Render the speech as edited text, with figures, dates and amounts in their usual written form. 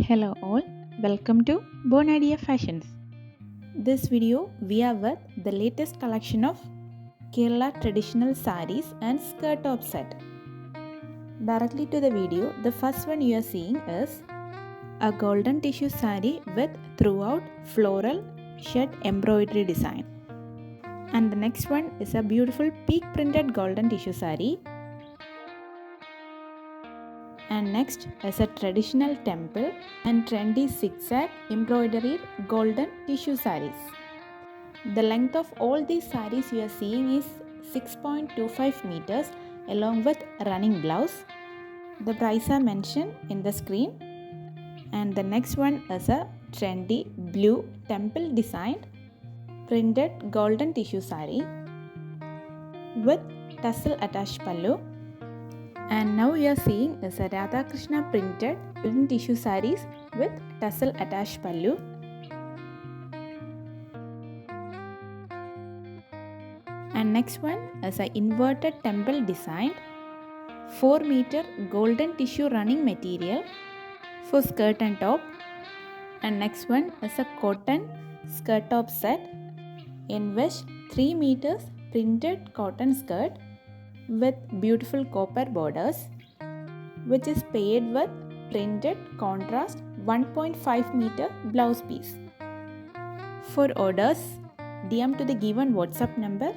Hello all, welcome to bonadeafashions. This video we are with the latest collection of Kerala traditional sarees and skirt top set. Directly to the video, the first one you are seeing is a golden tissue saree with throughout floral shed embroidery design. And the next one is a beautiful peak printed golden tissue saree. And next is a traditional temple and trendy zigzag embroidered golden tissue sarees. The length of all these sarees you are seeing is 6.25 meters along with running blouse. The price are mentioned in the screen. And the next one is a trendy blue temple designed printed golden tissue saree with tassel attached pallu. And now you are seeing is a Radha Krishna printed golden tissue sarees with tassel attached pallu. And next one is an inverted temple designed 4 meter golden tissue running material for skirt and top. And next one is a cotton skirt top set in which 3 meters printed cotton skirt with beautiful copper borders, which is paired with printed contrast 1.5 meter blouse piece. For orders, DM to the given WhatsApp number